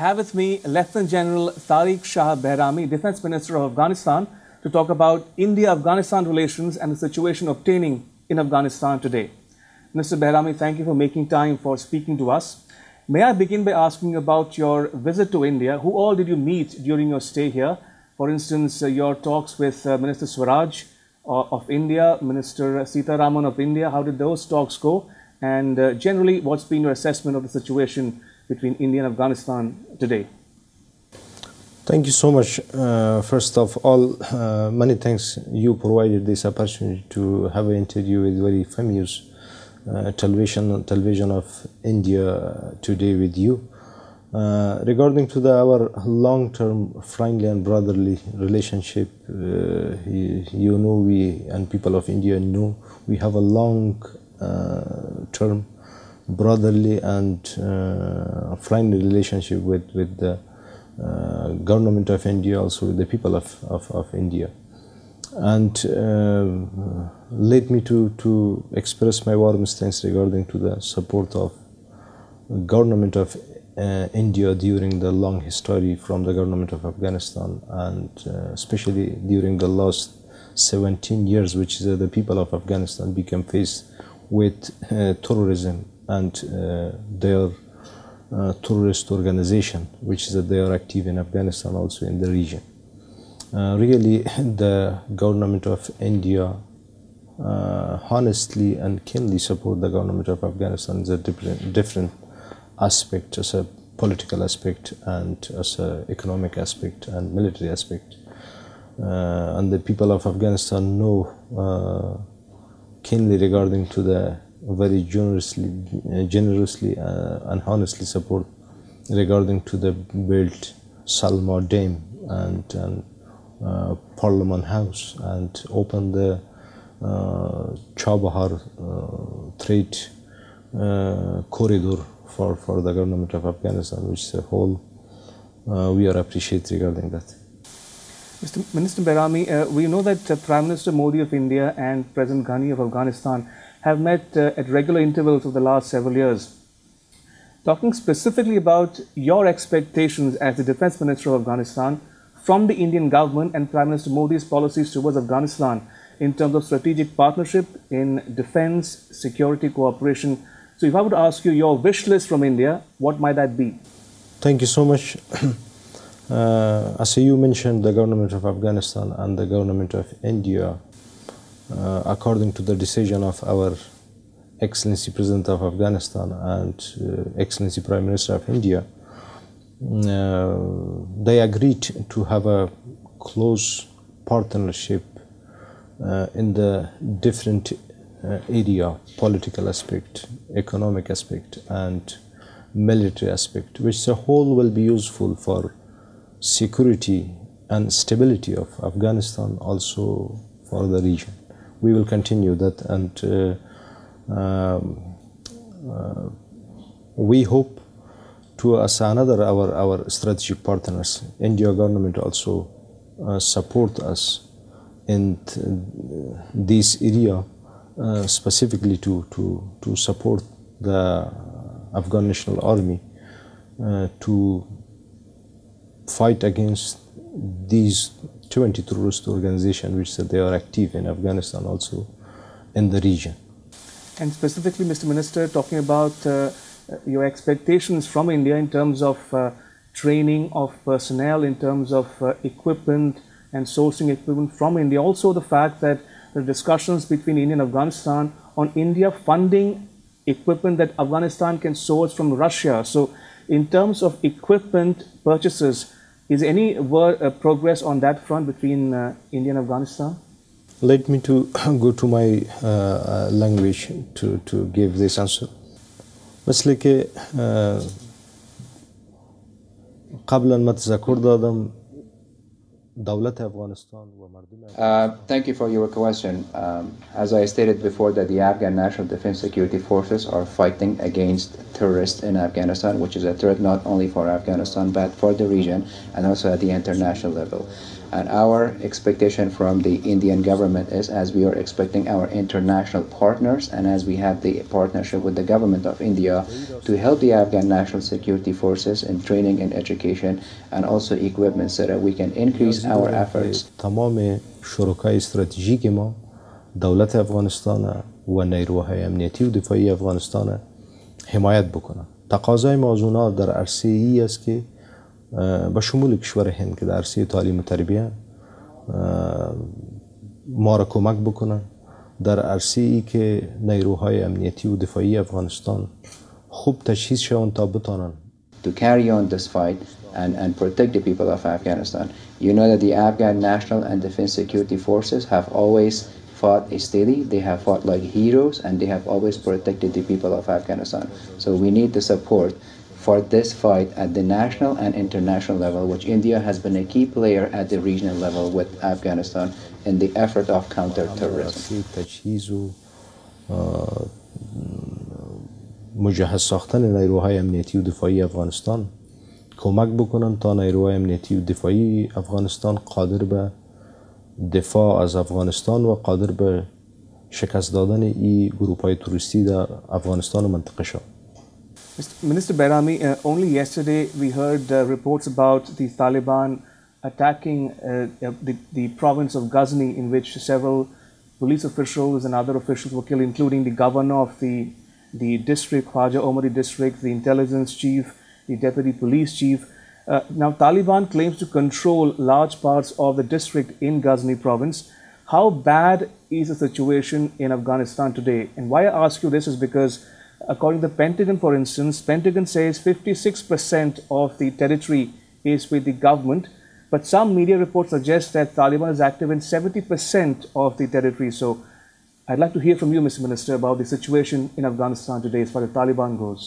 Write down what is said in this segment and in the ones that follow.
have with me Lieutenant General Tariq Shah Bahramee, Defense Minister of Afghanistan, to talk about India-Afghanistan relations and the situation obtaining in Afghanistan today. Mr. Bahramee, thank you for making time for speaking to us. May I begin by asking about your visit to India? Who all did you meet during your stay here? For instance, your talks with Minister Swaraj of India, Minister Sitaraman of India, how did those talks go? And generally, what's been your assessment of the situation between India and Afghanistan today? Thank you so much. First of all, many thanks you provided this opportunity to have an interview with very famous television of India today with you. Regarding to our long-term friendly and brotherly relationship, you know, we and people of India know we have a long-term brotherly and friendly relationship with the government of India, also with the people of India. And let me to express my warmest thanks regarding to the support of government of India during the long history from the government of Afghanistan, and especially during the last 17 years, which is the people of Afghanistan became faced with terrorism and their terrorist organization, which is that they are active in Afghanistan, also in the region. Really, the government of India honestly and keenly support the government of Afghanistan as a different aspect, as a political aspect and as a economic aspect and military aspect. And the people of Afghanistan know keenly regarding to the very generously and honestly support regarding to the built Salma Dam and Parliament House, and open the Chabahar trade corridor for the government of Afghanistan, which is a whole we are appreciate regarding that. Mr. Minister Bahramee, we know that Prime Minister Modi of India and President Ghani of Afghanistan have met at regular intervals over the last several years. Talking specifically about your expectations as the Defense Minister of Afghanistan from the Indian government and Prime Minister Modi's policies towards Afghanistan in terms of strategic partnership in defense, security, cooperation. So if I would ask you your wish list from India, what might that be? Thank you so much. As you mentioned, the government of Afghanistan and the government of India, according to the decision of our Excellency President of Afghanistan and Excellency Prime Minister of India, they agreed to have a close partnership in the different area, political aspect, economic aspect and military aspect, which the whole will be useful for security and stability of Afghanistan, also for the region. We will continue that, and we hope to, as another our strategic partners, India government also support us in this area, specifically to support the Afghan National Army to fight against these 20 terrorist organizations which said they are active in Afghanistan, also in the region. And specifically, Mr. Minister, talking about your expectations from India in terms of training of personnel, in terms of equipment and sourcing equipment from India. Also the fact that the discussions between India and Afghanistan on India funding equipment that Afghanistan can source from Russia. So in terms of equipment purchases, is there any progress on that front between India and Afghanistan? Let me to go to my language to give this answer. مثل که قبلا ما تذکر دادم دولت افغانستان و مردم Thank you for your question. As I stated before, that the Afghan National Defense Security Forces are fighting against terrorists in Afghanistan, which is a threat not only for Afghanistan but for the region and also at the international level. And our expectation from the Indian government is, as we are expecting our international partners and as we have the partnership with the government of India to help the Afghan national security forces in training and education and also equipment so that we can increase our efforts. تمام شرکای استراتژیک ما دولت افغانستان و نیروهای امنیتی و دفاعی افغانستان حمایت بکنن. تقاضای ما از اونا در عرصه ای است که با شمول کشور هند که در عرصه تعلیم و تربیت ما را کمک بکنن، در عرصه ای که نیروهای امنیتی و دفاعی افغانستان خوب تجهیز شوند تا بتانن to carry on this fight and protect the people of Afghanistan. You know that the Afghan national and defense security forces have always fought steady, they have fought like heroes, and they have always protected the people of Afghanistan. So we need the support for this fight at the national and international level, which India has been a key player at the regional level with Afghanistan in the effort of counter-terrorism. مجهز ساختن نیروهای امنیتی و دفاعی افغانستان کمک بکنن تا نیروهای امنیتی و دفاعی افغانستان قادر به دفاع از افغانستان و قادر به شکست دادن این گروه‌های تروریستی در افغانستان و منطقه شد. Minister Bahramee, only yesterday we heard reports about the Taliban attacking the province of Ghazni, in which several police officials and other officials were killed, including the governor of the district, Khwaja Omari district, the intelligence chief, the deputy police chief. Now, Taliban claims to control large parts of the district in Ghazni province. How bad is the situation in Afghanistan today? And why I ask you this is because, according to the Pentagon, for instance, Pentagon says 56% of the territory is with the government, but some media reports suggest that Taliban is active in 70% of the territory. So, I'd like to hear from you, Mr. Minister, about the situation in Afghanistan today as far as Taliban goes.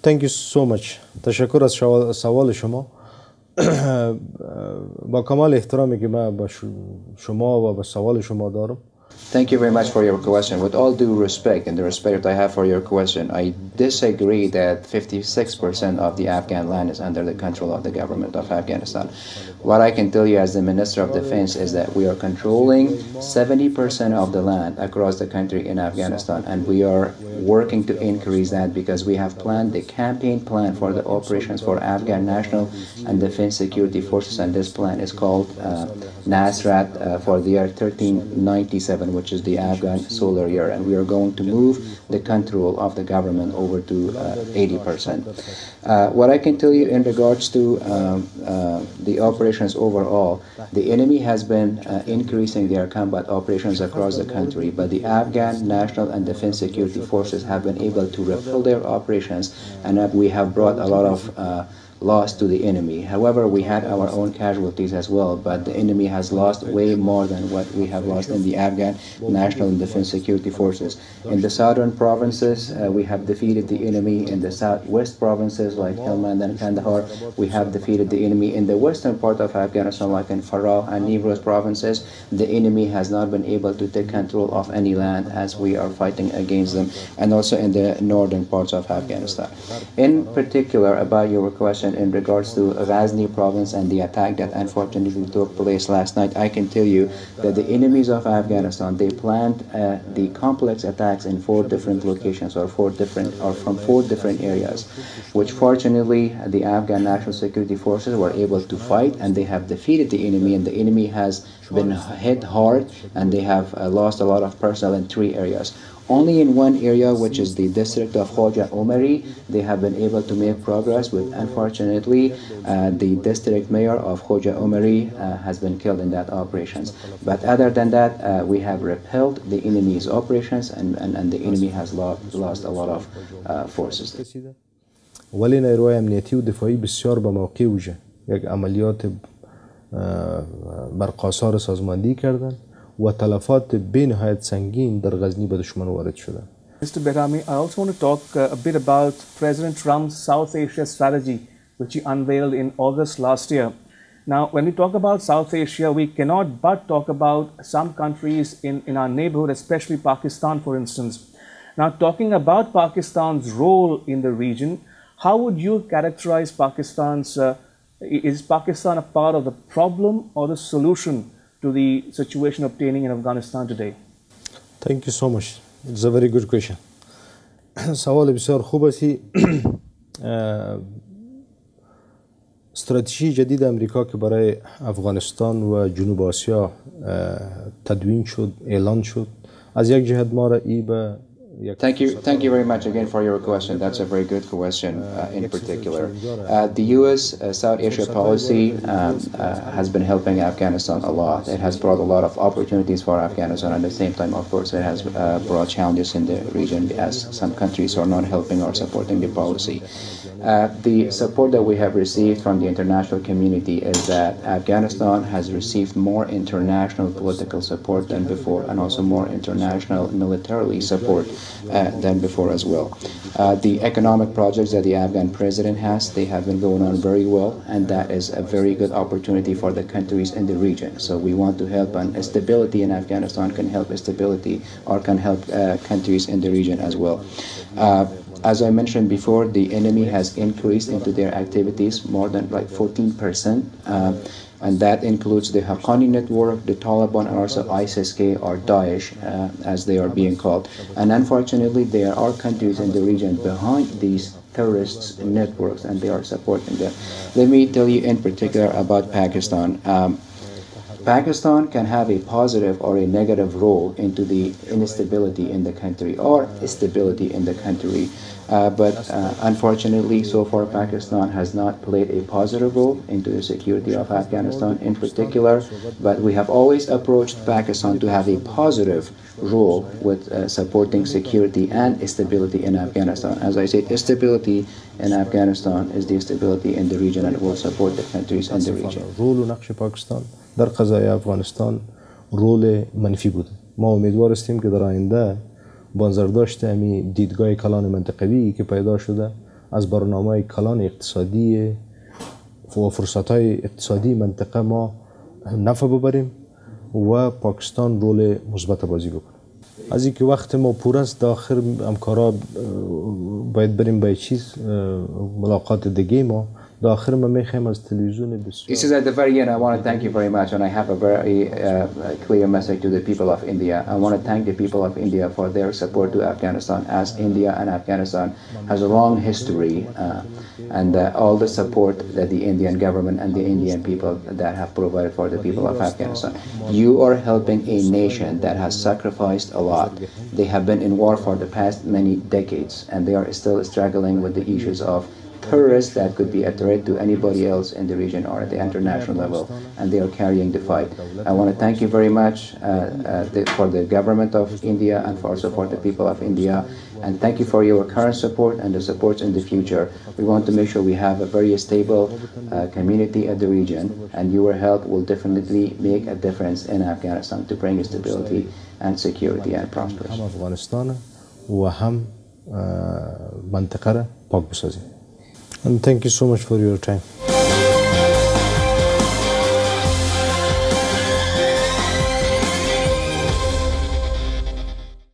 Thank you so much. تشکر از سوال شما. با کمال احترامی که من با شما و با سوال شما دارم. Thank you very much for your question. With all due respect and the respect I have for your question, I disagree that 56% of the Afghan land is under the control of the government of Afghanistan. What I can tell you as the Minister of Defense is that we are controlling 70% of the land across the country in Afghanistan, and we are working to increase that because we have planned the campaign plan for the operations for Afghan National and Defense Security Forces, and this plan is called Nasrat for the year 1397, which is the Afghan solar year, and we are going to move the control of the government over to 80%. What I can tell you in regards to the operations overall, the enemy has been increasing their combat operations across the country, but the Afghan National and Defense Security Forces have been able to repel their operations, and we have brought a lot of loss to the enemy. However, we had our own casualties as well, but the enemy has lost way more than what we have lost in the Afghan National and Defense Security Forces. In the southern provinces, we have defeated the enemy. In the southwest provinces like Helmand and Kandahar, we have defeated the enemy. In the western part of Afghanistan, like in Farah and Nivros provinces, the enemy has not been able to take control of any land as we are fighting against them, and also in the northern parts of Afghanistan. In particular, about your question in regards to Ghazni province and the attack that unfortunately took place last night, I can tell you that the enemies of Afghanistan, they planned the complex attacks in 4 different locations or from 4 different areas, which fortunately the Afghan National Security Forces were able to fight, and they have defeated the enemy, and the enemy has been hit hard, and they have lost a lot of personnel in 3 areas. Only in one area, which is the district of Khwaja Omari, they have been able to make progress, but unfortunately, the district mayor of Khwaja Omari has been killed in that operations. But other than that, we have repelled the enemy's operations, and the enemy has lost a lot of forces. ولی نیروهای امنیتی و دفاعی بسیار به موقع وجه یک عملیات برقاسار سازماندهی کردند و تلفات بینهایت سنگین در غزنی به دشمن وارد شدند. Mr. Bahramee, I also want to talk a bit about President Trump's South Asia strategy, which he unveiled in August last year. Now, when we talk about South Asia, we cannot but talk about some countries in our neighborhood, especially Pakistan, for instance. Now, talking about Pakistan's role in the region, how would you characterize Pakistan's Is Pakistan a part of the problem or the solution to the situation obtaining in Afghanistan today? Thank you so much. It's a very good question. سوال بسیار خوب است. استراتژی جدید امریکا که برای افغانستان و جنوب آسیا تدوین شد، اعلان شد، از یک جهت ما را ای به Thank you very much again for your question. That's a very good question in particular. The U.S. South Asia policy has been helping Afghanistan a lot. It has brought a lot of opportunities for Afghanistan. At the same time, of course, it has brought challenges in the region as some countries are not helping or supporting the policy. The support that we have received from the international community is that Afghanistan has received more international political support than before, and also more international militarily support than before as well. The economic projects that the Afghan president has, they have been going on very well, and that is a very good opportunity for the countries in the region. So we want to help, and stability in Afghanistan can help stability or can help countries in the region as well. As I mentioned before, the enemy has increased into their activities more than like 14%. And that includes the Haqqani network, the Taliban, and also ISIS-K or Daesh, as they are being called. And unfortunately, there are countries in the region behind these terrorist networks, and they are supporting them. Let me tell you in particular about Pakistan. Pakistan can have a positive or a negative role into the instability in the country or stability in the country. But unfortunately, so far, Pakistan has not played a positive role into the security of Afghanistan in particular. But we have always approached Pakistan to have a positive role with supporting security and stability in Afghanistan. As I said, stability in Afghanistan is the stability in the region, and it will support the countries in the region. رول و نقش پاکستان در قضای افغانستان رول منفی بود. ما امیدوار هستیم که در آینده بازداشت امی دیدگاه کلان منطقوی که پیدا شده از برنامه کلان اقتصادی و فرصت‌های اقتصادی منطقه ما نفع ببریم و پاکستان رول مثبت بازی بکنه. از اینکه وقت ما پر است، داخل همکارا باید بریم به چیز ملاقات دیگه ما. This is at the very end. I want to thank you very much, and I have a very clear message to the people of India. I want to thank the people of India for their support to Afghanistan, as India and Afghanistan has a long history, and all the support that the Indian government and the Indian people that have provided for the people of Afghanistan. You are helping a nation that has sacrificed a lot. They have been in war for the past many decades, and they are still struggling with the issues of terrorists that could be a threat to anybody else in the region or at the international level, and they are carrying the fight. I want to thank you very much for the government of India and also for the people of India, and thank you for your current support and the support in the future. We want to make sure we have a very stable community at the region, and your help will definitely make a difference in Afghanistan to bring stability and security and prosperity. And thank you so much for your time.